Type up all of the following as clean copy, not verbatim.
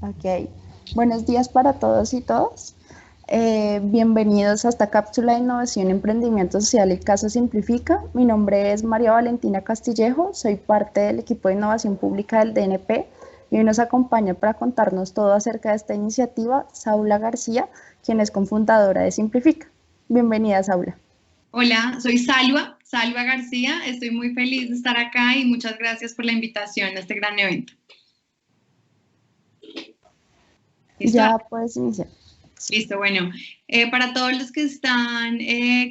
Ok, buenos días para todos y todas. Bienvenidos a esta cápsula de innovación, emprendimiento social y Caso Simplifica. Mi nombre es María Valentina Castillejo, soy parte del equipo de innovación pública del DNP y hoy nos acompaña para contarnos todo acerca de esta iniciativa Saula García, quien es cofundadora de Simplifica. Bienvenida, Saula. Hola, soy Salva García. Estoy muy feliz de estar acá y muchas gracias por la invitación a este gran evento. ¿Listo? Ya puedes iniciar. Listo, bueno. Para todos los que están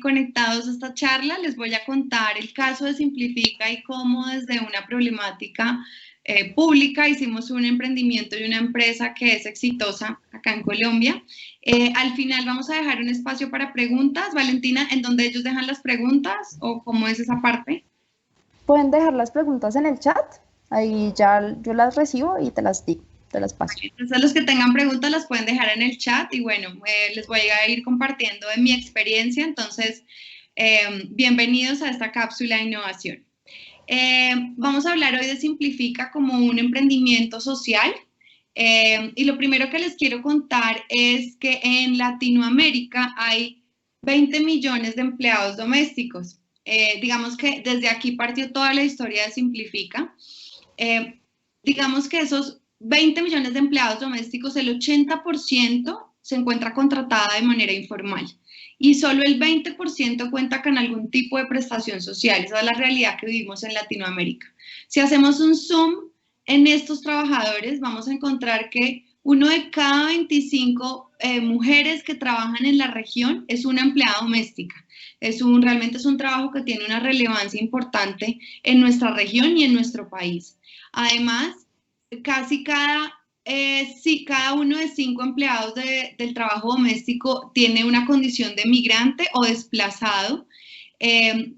conectados a esta charla, les voy a contar el caso de Simplifica y cómo desde una problemática pública hicimos un emprendimiento y una empresa que es exitosa acá en Colombia. Al final vamos a dejar un espacio para preguntas. Valentina, ¿en dónde ellos dejan las preguntas o cómo es esa parte? Pueden dejar las preguntas en el chat, ahí ya yo las recibo y te las digo, te las paso. Entonces, los que tengan preguntas las pueden dejar en el chat y bueno, les voy a ir compartiendo de mi experiencia. Entonces, bienvenidos a esta cápsula de innovación. Vamos a hablar hoy de Simplifica como un emprendimiento social. Y lo primero que les quiero contar es que en Latinoamérica hay 20 millones de empleados domésticos. Digamos que desde aquí partió toda la historia de Simplifica. Digamos que esos 20 millones de empleados domésticos, el 80% se encuentra contratada de manera informal y solo el 20% cuenta con algún tipo de prestación social. Esa es la realidad que vivimos en Latinoamérica. Si hacemos un zoom en estos trabajadores, vamos a encontrar que uno de cada 25 mujeres que trabajan en la región es una empleada doméstica. Realmente es un trabajo que tiene una relevancia importante en nuestra región y en nuestro país. Además, casi cada uno de 5 empleados del trabajo doméstico tiene una condición de migrante o desplazado.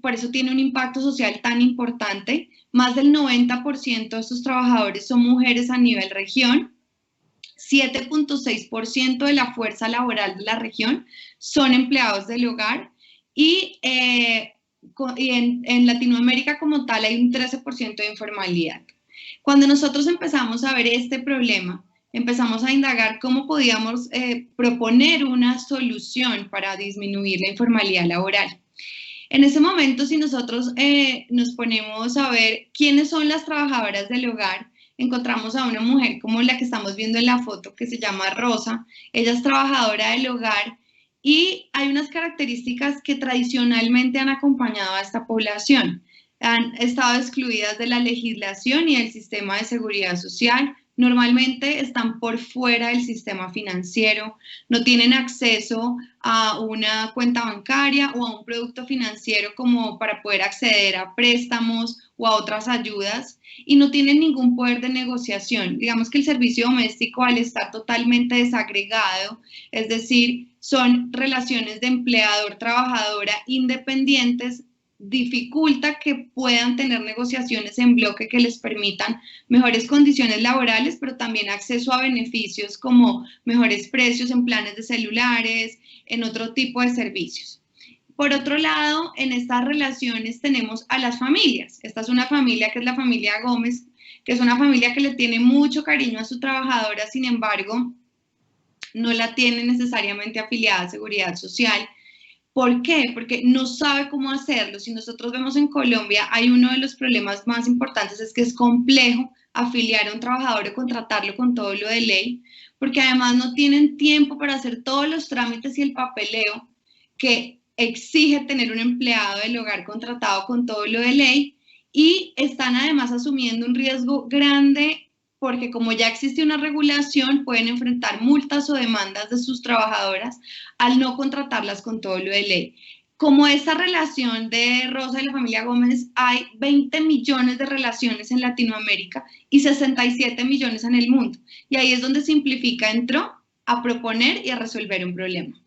Por eso tiene un impacto social tan importante. Más del 90% de estos trabajadores son mujeres a nivel región. 7.6% de la fuerza laboral de la región son empleados del hogar y en Latinoamérica como tal hay un 13% de informalidad. Cuando nosotros empezamos a ver este problema, empezamos a indagar cómo podíamos proponer una solución para disminuir la informalidad laboral. En ese momento, si nosotros nos ponemos a ver quiénes son las trabajadoras del hogar, encontramos a una mujer como la que estamos viendo en la foto, que se llama Rosa. Ella es trabajadora del hogar y hay unas características que tradicionalmente han acompañado a esta población. Han estado excluidas de la legislación y del sistema de seguridad social. Normalmente están por fuera del sistema financiero, no tienen acceso a una cuenta bancaria o a un producto financiero como para poder acceder a préstamos o a otras ayudas y no tienen ningún poder de negociación. Digamos que el servicio doméstico, al estar totalmente desagregado, es decir, son relaciones de empleador-trabajadora independientes, dificulta que puedan tener negociaciones en bloque que les permitan mejores condiciones laborales, pero también acceso a beneficios como mejores precios en planes de celulares, en otro tipo de servicios. Por otro lado, en estas relaciones tenemos a las familias. Esta es una familia que es la familia Gómez, que es una familia que le tiene mucho cariño a su trabajadora, sin embargo, no la tiene necesariamente afiliada a Seguridad Social. ¿Por qué? Porque no sabe cómo hacerlo. Si nosotros vemos en Colombia, hay uno de los problemas más importantes, es que es complejo afiliar a un trabajador o contratarlo con todo lo de ley, porque además no tienen tiempo para hacer todos los trámites y el papeleo que exige tener un empleado del hogar contratado con todo lo de ley y están además asumiendo un riesgo grande porque como ya existe una regulación, pueden enfrentar multas o demandas de sus trabajadoras al no contratarlas con todo lo de ley. Como esta relación de Rosa y la familia Gómez, hay 20 millones de relaciones en Latinoamérica y 67 millones en el mundo. Y ahí es donde Simplifica entró a proponer y a resolver un problema.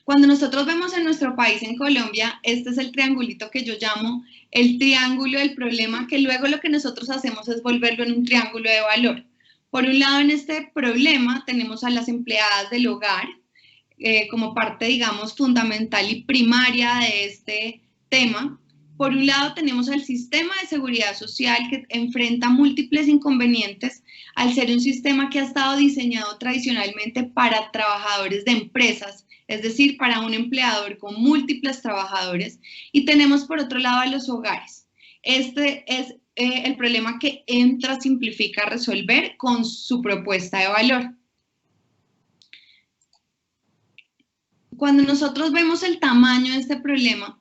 Cuando nosotros vemos en nuestro país, en Colombia, este es el triangulito que yo llamo el triángulo del problema, que luego lo que nosotros hacemos es volverlo en un triángulo de valor. Por un lado, en este problema tenemos a las empleadas del hogar, como parte, digamos, fundamental y primaria de este tema. Por un lado tenemos al sistema de seguridad social que enfrenta múltiples inconvenientes al ser un sistema que ha estado diseñado tradicionalmente para trabajadores de empresas, es decir, para un empleador con múltiples trabajadores. Y tenemos por otro lado a los hogares. Este es el problema que Entra simplifica resolver con su propuesta de valor. Cuando nosotros vemos el tamaño de este problema,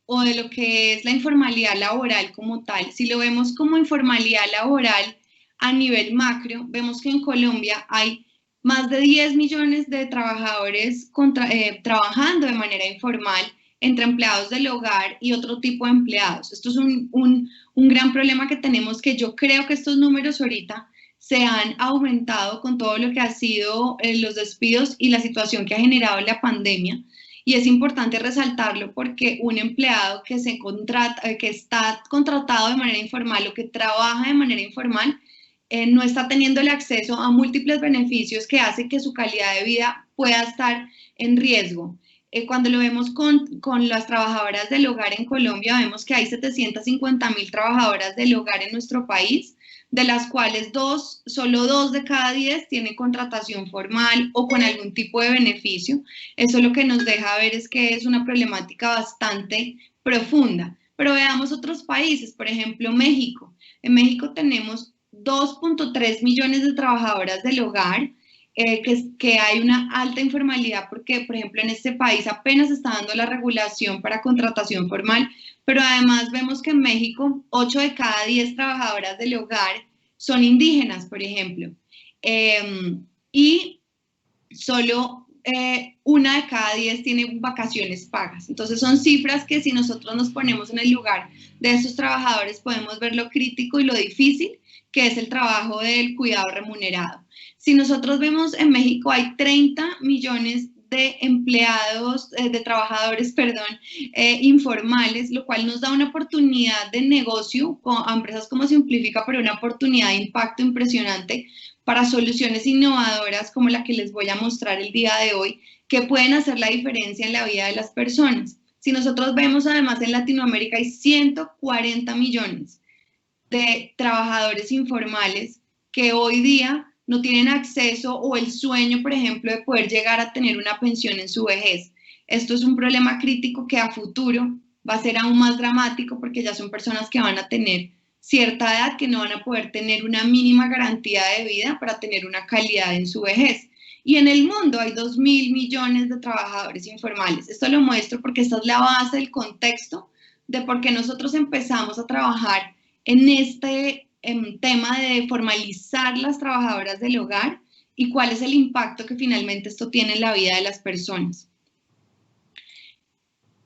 o de lo que es la informalidad laboral como tal, si lo vemos como informalidad laboral a nivel macro, vemos que en Colombia hay más de 10 millones de trabajadores trabajando de manera informal entre empleados del hogar y otro tipo de empleados. Esto es un gran problema que tenemos, que yo creo que estos números ahorita se han aumentado con todo lo que ha sido los despidos y la situación que ha generado la pandemia. Y es importante resaltarlo porque un empleado que está contratado de manera informal o que trabaja de manera informal no está teniendo el acceso a múltiples beneficios que hace que su calidad de vida pueda estar en riesgo. Cuando lo vemos con las trabajadoras del hogar en Colombia, vemos que hay 750.000 trabajadoras del hogar en nuestro país, de las cuales solo 2 de cada 10 tienen contratación formal o con algún tipo de beneficio. Eso lo que nos deja ver es que es una problemática bastante profunda. Pero veamos otros países, por ejemplo, México. En México tenemos 2.3 millones de trabajadoras del hogar, que hay una alta informalidad porque, por ejemplo, en este país apenas está dando la regulación para contratación formal, pero además vemos que en México 8 de cada 10 trabajadoras del hogar son indígenas, por ejemplo, y solo 1 de cada 10 tiene vacaciones pagas. Entonces son cifras que, si nosotros nos ponemos en el lugar de estos trabajadores, podemos ver lo crítico y lo difícil que es el trabajo del cuidado remunerado. Si nosotros vemos, en México hay 30 millones de empleados, de trabajadores, informales, lo cual nos da una oportunidad de negocio a empresas como Simplifica, pero una oportunidad de impacto impresionante para soluciones innovadoras como la que les voy a mostrar el día de hoy, que pueden hacer la diferencia en la vida de las personas. Si nosotros vemos, además, en Latinoamérica hay 140 millones de trabajadores informales que hoy día no tienen acceso o el sueño, por ejemplo, de poder llegar a tener una pensión en su vejez. Esto es un problema crítico que a futuro va a ser aún más dramático porque ya son personas que van a tener cierta edad, que no van a poder tener una mínima garantía de vida para tener una calidad en su vejez. Y en el mundo hay 2.000 millones de trabajadores informales. Esto lo muestro porque esta es la base del contexto de por qué nosotros empezamos a trabajar en este tema de formalizar las trabajadoras del hogar y cuál es el impacto que finalmente esto tiene en la vida de las personas.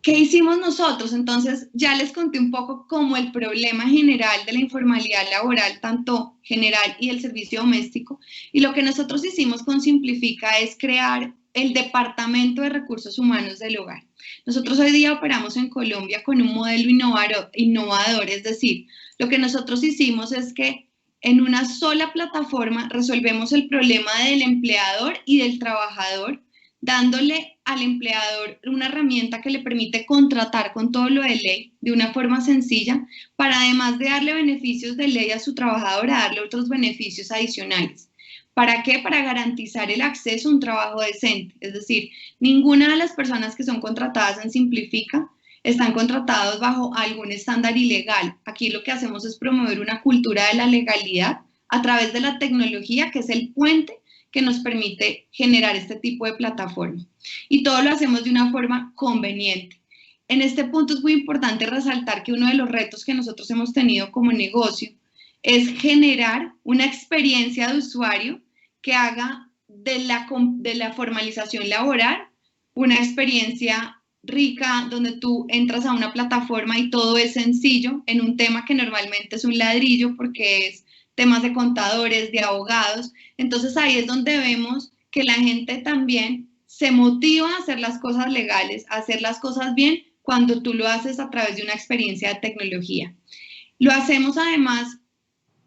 ¿Qué hicimos nosotros? Entonces, ya les conté un poco cómo el problema general de la informalidad laboral, tanto general y el servicio doméstico, y lo que nosotros hicimos con Simplifica es crear el Departamento de Recursos Humanos del Hogar. Nosotros hoy día operamos en Colombia con un modelo innovador, es decir, lo que nosotros hicimos es que en una sola plataforma resolvemos el problema del empleador y del trabajador, dándole al empleador una herramienta que le permite contratar con todo lo de ley de una forma sencilla, para además de darle beneficios de ley a su trabajador, a darle otros beneficios adicionales. ¿Para qué? Para garantizar el acceso a un trabajo decente. Es decir, ninguna de las personas que son contratadas en Simplifica están contratados bajo algún estándar ilegal. Aquí lo que hacemos es promover una cultura de la legalidad a través de la tecnología, que es el puente que nos permite generar este tipo de plataforma. Y todo lo hacemos de una forma conveniente. En este punto es muy importante resaltar que uno de los retos que nosotros hemos tenido como negocio es generar una experiencia de usuario que haga de la formalización laboral una experiencia rica, donde tú entras a una plataforma y todo es sencillo en un tema que normalmente es un ladrillo porque es temas de contadores, de abogados. Entonces ahí es donde vemos que la gente también se motiva a hacer las cosas legales, a hacer las cosas bien, cuando tú lo haces a través de una experiencia de tecnología. Lo hacemos además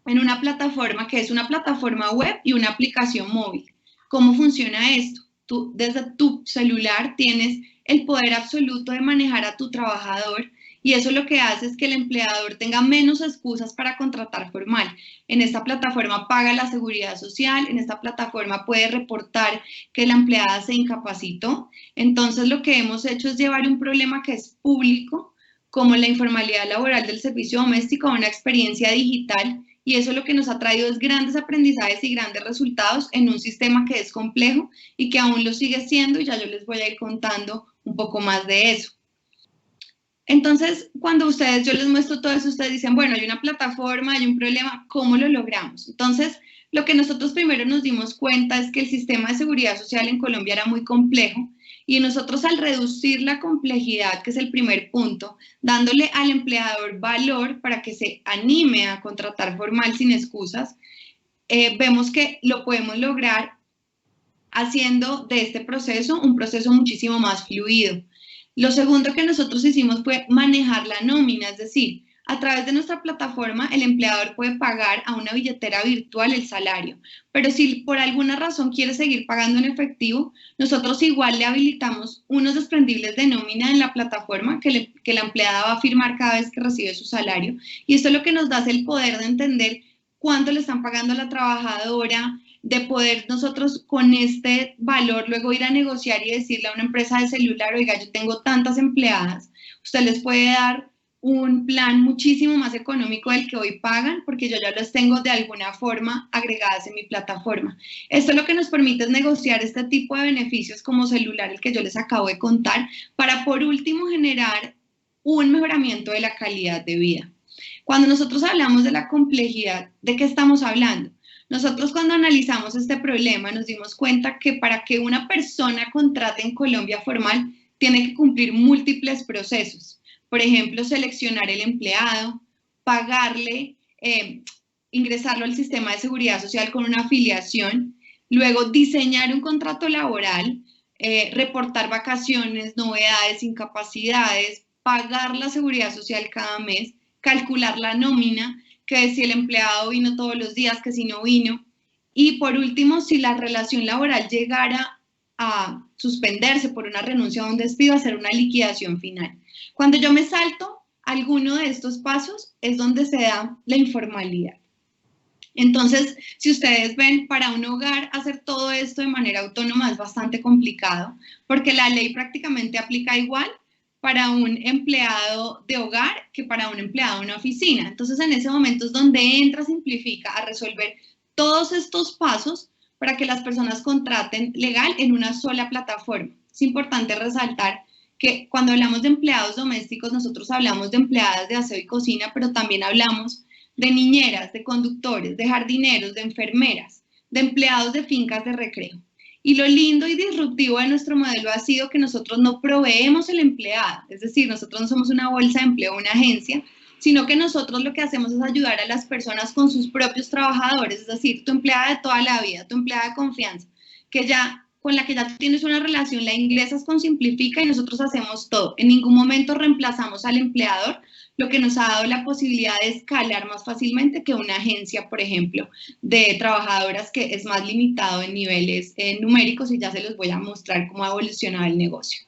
en una plataforma que es una plataforma web y una aplicación móvil. ¿Cómo funciona esto? Tú desde tu celular tienes el poder absoluto de manejar a tu trabajador y eso lo que hace es que el empleador tenga menos excusas para contratar formal. En esta plataforma paga la seguridad social, en esta plataforma puede reportar que la empleada se incapacitó. Entonces lo que hemos hecho es llevar un problema que es público, como la informalidad laboral del servicio doméstico, a una experiencia digital, y eso lo que nos ha traído es grandes aprendizajes y grandes resultados en un sistema que es complejo y que aún lo sigue siendo, y ya yo les voy a ir contando un poco más de eso. Entonces, cuando yo les muestro todo eso, ustedes dicen, bueno, hay una plataforma, hay un problema, ¿cómo lo logramos? Entonces, lo que nosotros primero nos dimos cuenta es que el sistema de seguridad social en Colombia era muy complejo, y nosotros, al reducir la complejidad, que es el primer punto, dándole al empleador valor para que se anime a contratar formal sin excusas, vemos que lo podemos lograr haciendo de este proceso un proceso muchísimo más fluido. Lo segundo que nosotros hicimos fue manejar la nómina, es decir, a través de nuestra plataforma el empleador puede pagar a una billetera virtual el salario, pero si por alguna razón quiere seguir pagando en efectivo, nosotros igual le habilitamos unos desprendibles de nómina en la plataforma que la empleada va a firmar cada vez que recibe su salario, y esto lo que nos da es el poder de entender cuánto le están pagando a la trabajadora, de poder nosotros con este valor luego ir a negociar y decirle a una empresa de celular, oiga, yo tengo tantas empleadas, usted les puede dar un plan muchísimo más económico del que hoy pagan, porque yo ya los tengo de alguna forma agregadas en mi plataforma. Esto lo que nos permite es negociar este tipo de beneficios como celular, el que yo les acabo de contar, para por último generar un mejoramiento de la calidad de vida. Cuando nosotros hablamos de la complejidad, ¿de qué estamos hablando? Nosotros, cuando analizamos este problema, nos dimos cuenta que para que una persona contrate en Colombia formal, tiene que cumplir múltiples procesos. Por ejemplo, seleccionar el empleado, pagarle, ingresarlo al sistema de seguridad social con una afiliación, luego diseñar un contrato laboral, reportar vacaciones, novedades, incapacidades, pagar la seguridad social cada mes, calcular la nómina, que si el empleado vino todos los días, que si no vino, y por último, si la relación laboral llegara a suspenderse por una renuncia o un despido, hacer una liquidación final. Cuando yo me salto alguno de estos pasos es donde se da la informalidad. Entonces, si ustedes ven, para un hogar hacer todo esto de manera autónoma es bastante complicado, porque la ley prácticamente aplica igual para un empleado de hogar que para un empleado de una oficina. Entonces, en ese momento es donde entra Simplifica a resolver todos estos pasos para que las personas contraten legal en una sola plataforma. Es importante resaltar que cuando hablamos de empleados domésticos, nosotros hablamos de empleadas de aseo y cocina, pero también hablamos de niñeras, de conductores, de jardineros, de enfermeras, de empleados de fincas de recreo. Y lo lindo y disruptivo de nuestro modelo ha sido que nosotros no proveemos el empleado, es decir, nosotros no somos una bolsa de empleo, una agencia, sino que nosotros lo que hacemos es ayudar a las personas con sus propios trabajadores, es decir, tu empleada de toda la vida, tu empleada de confianza, con la que ya tienes una relación, la ingresas con Simplifica y nosotros hacemos todo. En ningún momento reemplazamos al empleador, lo que nos ha dado la posibilidad de escalar más fácilmente que una agencia, por ejemplo, de trabajadoras, que es más limitado en niveles numéricos, y ya se los voy a mostrar cómo ha evolucionado el negocio.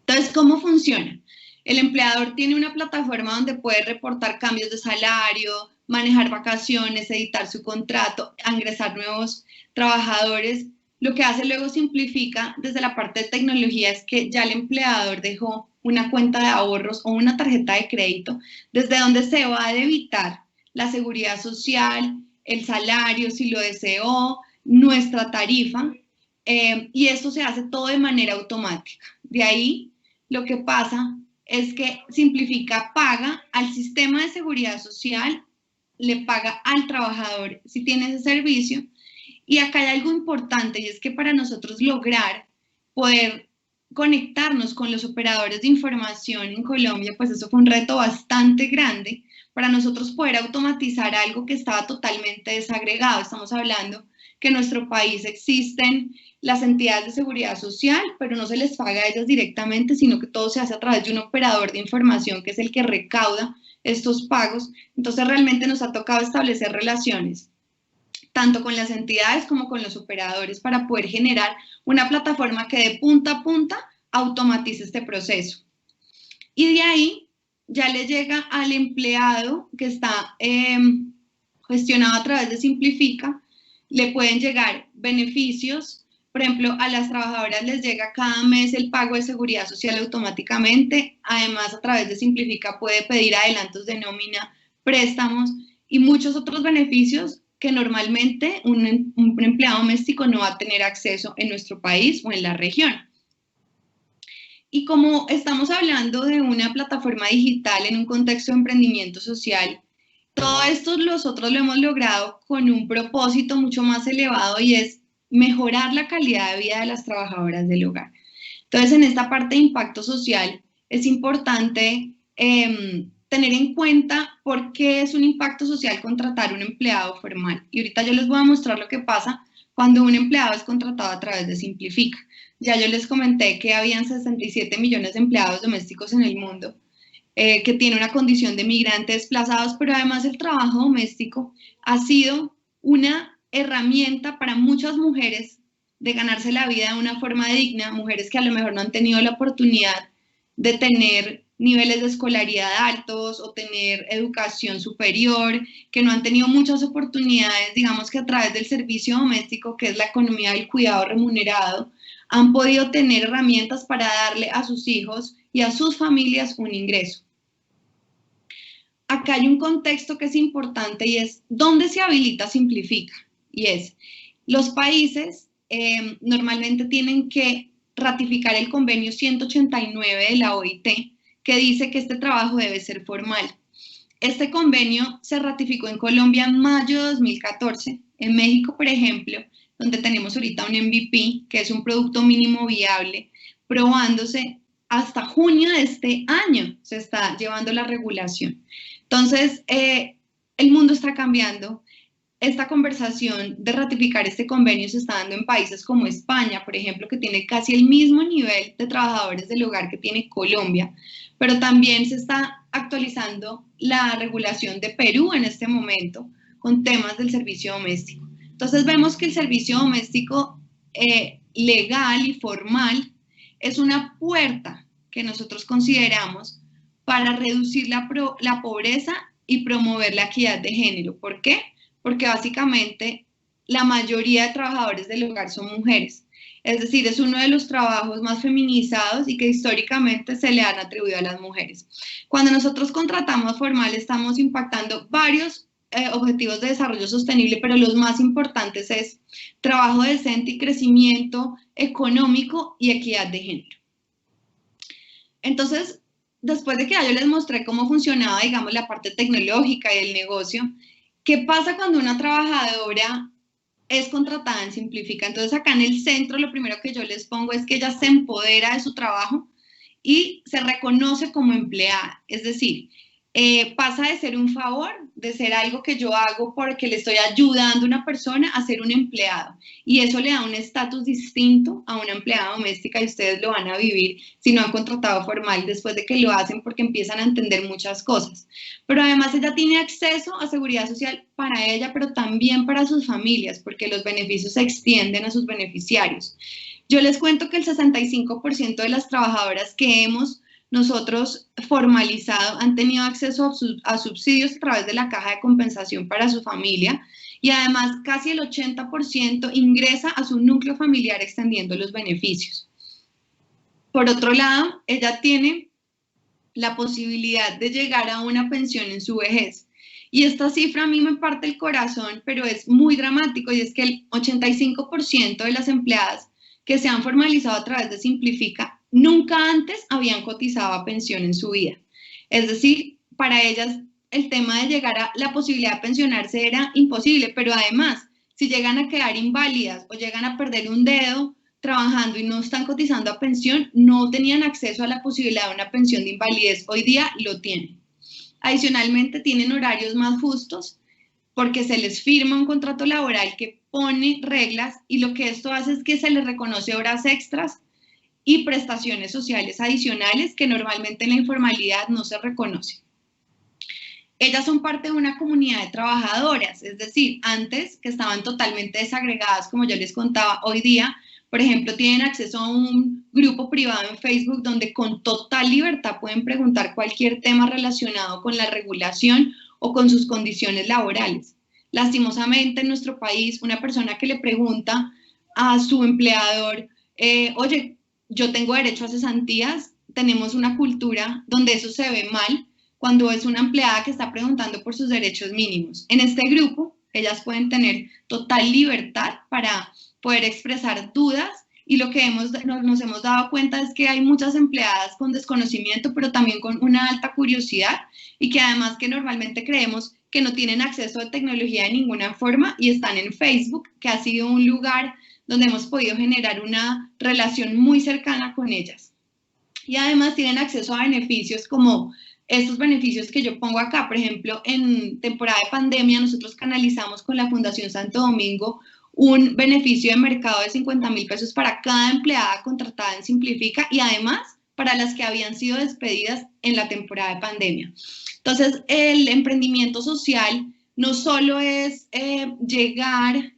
Entonces, ¿cómo funciona? El empleador tiene una plataforma donde puede reportar cambios de salario, manejar vacaciones, editar su contrato, ingresar nuevos trabajadores. Lo que hace luego Simplifica desde la parte de tecnología es que ya el empleador dejó una cuenta de ahorros o una tarjeta de crédito desde donde se va a debitar la seguridad social, el salario si lo deseó, nuestra tarifa, y esto se hace todo de manera automática. De ahí lo que pasa es que Simplifica paga al sistema de seguridad social, le paga al trabajador si tiene ese servicio. Y acá hay algo importante, y es que para nosotros lograr poder conectarnos con los operadores de información en Colombia, pues eso fue un reto bastante grande para nosotros poder automatizar algo que estaba totalmente desagregado. Estamos hablando que en nuestro país existen las entidades de seguridad social, pero no se les paga a ellas directamente, sino que todo se hace a través de un operador de información que es el que recauda estos pagos. Entonces realmente nos ha tocado establecer relaciones tanto con las entidades como con los operadores para poder generar una plataforma que de punta a punta automatice este proceso. Y de ahí ya le llega al empleado que está gestionado a través de Simplifica, le pueden llegar beneficios. Por ejemplo, a las trabajadoras les llega cada mes el pago de seguridad social automáticamente. Además, a través de Simplifica puede pedir adelantos de nómina, préstamos y muchos otros beneficios que normalmente un empleado doméstico no va a tener acceso en nuestro país o en la región. Y como estamos hablando de una plataforma digital en un contexto de emprendimiento social, todo esto nosotros lo hemos logrado con un propósito mucho más elevado y es mejorar la calidad de vida de las trabajadoras del hogar. Entonces, en esta parte de impacto social es importante tener en cuenta por qué es un impacto social contratar un empleado formal. Y ahorita yo les voy a mostrar lo que pasa cuando un empleado es contratado a través de Simplifica. Ya yo les comenté que habían 67 millones de empleados domésticos en el mundo, que tiene una condición de migrantes desplazados, pero además el trabajo doméstico ha sido una herramienta para muchas mujeres de ganarse la vida de una forma digna, mujeres que a lo mejor no han tenido la oportunidad de tener niveles de escolaridad altos o tener educación superior, que no han tenido muchas oportunidades, digamos que a través del servicio doméstico, que es la economía del cuidado remunerado, han podido tener herramientas para darle a sus hijos y a sus familias un ingreso. Acá hay un contexto que es importante y es ¿dónde se habilita Simplifica? Y es, los países normalmente tienen que ratificar el convenio 189 de la OIT, que dice que este trabajo debe ser formal. Este convenio se ratificó en Colombia en mayo de 2014, en México, por ejemplo, donde tenemos ahorita un MVP, que es un producto mínimo viable, probándose hasta junio de este año se está llevando la regulación. Entonces, el mundo está cambiando. Esta conversación de ratificar este convenio se está dando en países como España, por ejemplo, que tiene casi el mismo nivel de trabajadores del hogar que tiene Colombia, pero también se está actualizando la regulación de Perú en este momento con temas del servicio doméstico. Entonces vemos que el servicio doméstico legal y formal es una puerta que nosotros consideramos para reducir la pobreza y promover la equidad de género. ¿Por qué? Porque básicamente la mayoría de trabajadores del hogar son mujeres. Es decir, es uno de los trabajos más feminizados y que históricamente se le han atribuido a las mujeres. Cuando nosotros contratamos formal, estamos impactando varios objetivos de desarrollo sostenible, pero los más importantes es trabajo decente y crecimiento económico y equidad de género. Entonces, después de que ya yo les mostré cómo funcionaba, digamos, la parte tecnológica y el negocio, ¿qué pasa cuando una trabajadora es contratada en Simplifica? Entonces, acá en el centro, lo primero que yo les pongo es que ella se empodera de su trabajo y se reconoce como empleada. Es decir, pasa de ser un favor, de ser algo que yo hago porque le estoy ayudando a una persona a ser un empleado. Y eso le da un estatus distinto a una empleada doméstica y ustedes lo van a vivir si no han contratado formal después de que lo hacen porque empiezan a entender muchas cosas. Pero además ella tiene acceso a seguridad social para ella, pero también para sus familias porque los beneficios se extienden a sus beneficiarios. Yo les cuento que el 65% de las trabajadoras que hemos nosotros formalizado han tenido acceso a subsidios a través de la caja de compensación para su familia y además casi el 80% ingresa a su núcleo familiar extendiendo los beneficios. Por otro lado, ella tiene la posibilidad de llegar a una pensión en su vejez. Y esta cifra a mí me parte el corazón, pero es muy dramático y es que el 85% de las empleadas que se han formalizado a través de Simplifica nunca antes habían cotizado a pensión en su vida. Es decir, para ellas el tema de llegar a la posibilidad de pensionarse era imposible, pero además, si llegan a quedar inválidas o llegan a perder un dedo trabajando y no están cotizando a pensión, no tenían acceso a la posibilidad de una pensión de invalidez. Hoy día lo tienen. Adicionalmente, tienen horarios más justos porque se les firma un contrato laboral que pone reglas y lo que esto hace es que se les reconoce horas extras y prestaciones sociales adicionales que normalmente en la informalidad no se reconocen. Ellas son parte de una comunidad de trabajadoras, es decir, antes que estaban totalmente desagregadas, como yo les contaba, hoy día Por ejemplo, tienen acceso a un grupo privado en Facebook donde con total libertad pueden preguntar cualquier tema relacionado con la regulación o con sus condiciones laborales. Lastimosamente, en nuestro país, una persona que le pregunta a su empleador, oye, yo tengo derecho a cesantías, tenemos una cultura donde eso se ve mal cuando es una empleada que está preguntando por sus derechos mínimos. En este grupo, ellas pueden tener total libertad para poder expresar dudas y lo que nos hemos dado cuenta es que hay muchas empleadas con desconocimiento, pero también con una alta curiosidad y que además que normalmente creemos que no tienen acceso a tecnología de ninguna forma y están en Facebook, que ha sido un lugar donde hemos podido generar una relación muy cercana con ellas. Y además tienen acceso a beneficios como estos beneficios que yo pongo acá. Por ejemplo, en temporada de pandemia nosotros canalizamos con la Fundación Santo Domingo un beneficio de mercado de 50.000 pesos para cada empleada contratada en Simplifica y además para las que habían sido despedidas en la temporada de pandemia. Entonces, el emprendimiento social no solo es llegar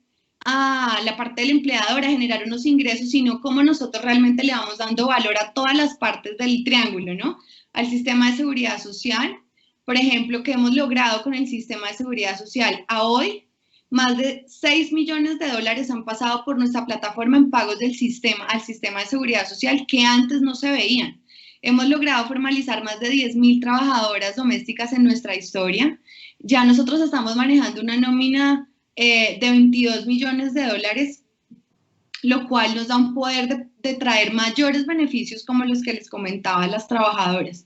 a la parte del empleador a generar unos ingresos, sino cómo nosotros realmente le vamos dando valor a todas las partes del triángulo, ¿no? Al sistema de seguridad social, por ejemplo, que hemos logrado con el sistema de seguridad social. A hoy, más de 6 millones de dólares han pasado por nuestra plataforma en pagos del sistema al sistema de seguridad social que antes no se veían. Hemos logrado formalizar más de 10.000 trabajadoras domésticas en nuestra historia. Ya nosotros estamos manejando una nómina de 22 millones de dólares, lo cual nos da un poder de traer mayores beneficios como los que les comentaba a las trabajadoras.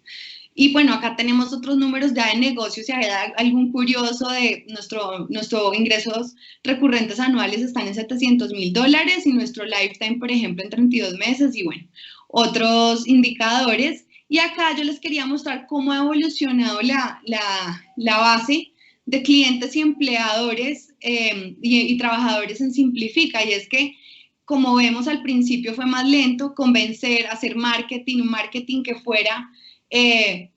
Y bueno, acá tenemos otros números ya de negocios, si hay algún curioso de nuestros ingresos recurrentes anuales están en 700.000 dólares y nuestro lifetime, por ejemplo, en 32 meses y bueno, otros indicadores. Y acá yo les quería mostrar cómo ha evolucionado la base de clientes y empleadores y trabajadores en Simplifica. Y es que, como vemos al principio, fue más lento convencer, hacer marketing, un marketing que fuera,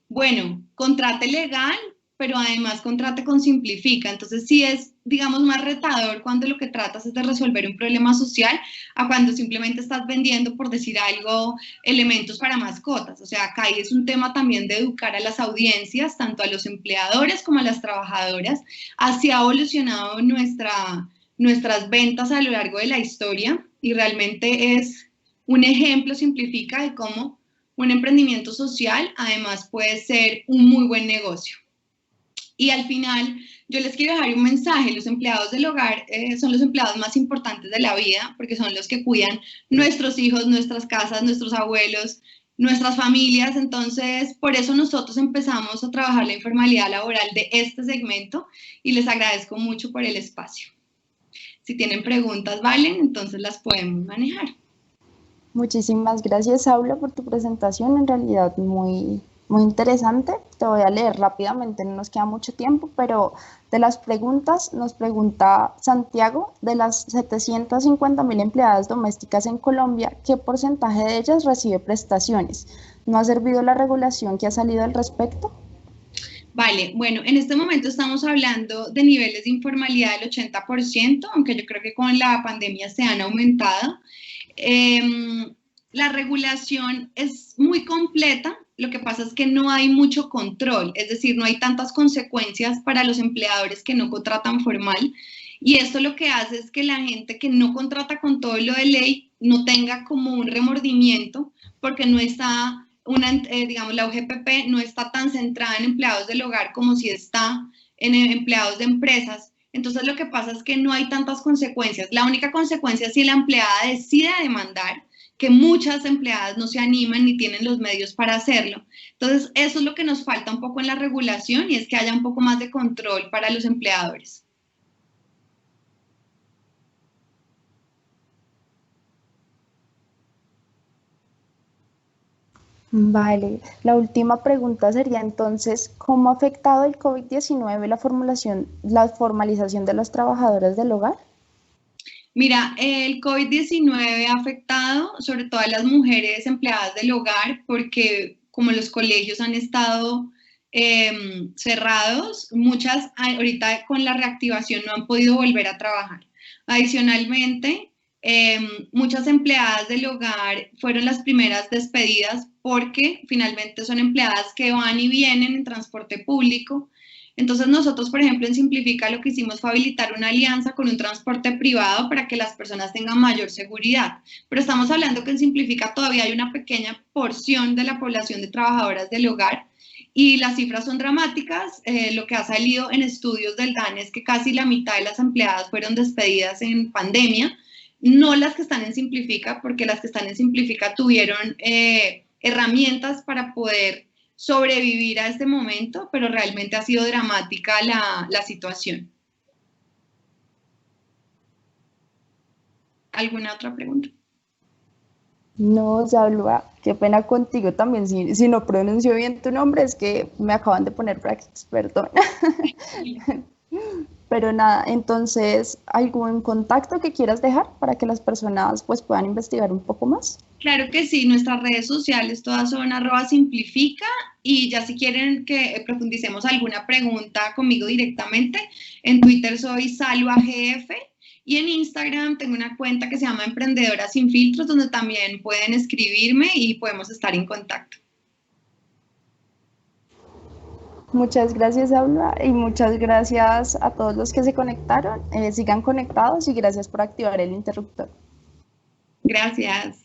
bueno, contrate legal, pero además contrate con Simplifica. Entonces sí es, digamos, más retador cuando lo que tratas es de resolver un problema social a cuando simplemente estás vendiendo, por decir algo, elementos para mascotas. O sea, acá es un tema también de educar a las audiencias, tanto a los empleadores como a las trabajadoras. Así ha evolucionado nuestras ventas a lo largo de la historia y realmente es un ejemplo, Simplifica, de cómo un emprendimiento social además puede ser un muy buen negocio. Y al final, yo les quiero dejar un mensaje. Los empleados del hogar son los empleados más importantes de la vida porque son los que cuidan nuestros hijos, nuestras casas, nuestros abuelos, nuestras familias. Entonces, por eso nosotros empezamos a trabajar la informalidad laboral de este segmento y les agradezco mucho por el espacio. Si tienen preguntas, Valen, entonces las podemos manejar. Muchísimas gracias, Saula, por tu presentación. En realidad muy interesante. Te voy a leer rápidamente, no nos queda mucho tiempo, pero de las preguntas nos pregunta Santiago, de las 750.000 empleadas domésticas en Colombia, ¿qué porcentaje de ellas recibe prestaciones? ¿No ha servido la regulación que ha salido al respecto? Vale, bueno, en este momento estamos hablando de niveles de informalidad del 80%, aunque yo creo que con la pandemia se han aumentado. La regulación es muy completa, lo que pasa es que no hay mucho control, es decir, no hay tantas consecuencias para los empleadores que no contratan formal, y esto lo que hace es que la gente que no contrata con todo lo de ley no tenga como un remordimiento, porque no está, digamos, la OGPP no está tan centrada en empleados del hogar como si está en empleados de empresas. Entonces lo que pasa es que no hay tantas consecuencias. La única consecuencia es si la empleada decide demandar, que muchas empleadas no se animan ni tienen los medios para hacerlo. Entonces eso es lo que nos falta un poco en la regulación y es que haya un poco más de control para los empleadores. Vale, la última pregunta sería entonces, ¿cómo ha afectado el COVID-19 la formalización de las trabajadoras del hogar? Mira, el COVID-19 ha afectado sobre todo a las mujeres empleadas del hogar porque como los colegios han estado cerrados, muchas ahorita con la reactivación no han podido volver a trabajar. Adicionalmente, Muchas empleadas del hogar fueron las primeras despedidas porque finalmente son empleadas que van y vienen en transporte público. Entonces nosotros, por ejemplo, en Simplifica lo que hicimos fue habilitar una alianza con un transporte privado para que las personas tengan mayor seguridad. Pero estamos hablando que en Simplifica todavía hay una pequeña porción de la población de trabajadoras del hogar y las cifras son dramáticas. Lo que ha salido en estudios del DANE es que casi la mitad de las empleadas fueron despedidas en pandemia, no las que están en Simplifica, porque las que están en Simplifica tuvieron herramientas para poder sobrevivir a este momento, pero realmente ha sido dramática la situación. ¿Alguna otra pregunta? No, Salva, qué pena contigo también, si no pronuncio bien tu nombre, es que me acaban de poner para experto. Pero nada, entonces, ¿algún contacto que quieras dejar para que las personas pues puedan investigar un poco más? Claro que sí, nuestras redes sociales todas son @simplifica y ya si quieren que profundicemos alguna pregunta conmigo directamente, en Twitter soy SalvaGF y en Instagram tengo una cuenta que se llama Emprendedora Sin Filtros, donde también pueden escribirme y podemos estar en contacto. Muchas gracias, Aula, y muchas gracias a todos los que se conectaron. Sigan conectados y gracias por activar el interruptor. Gracias.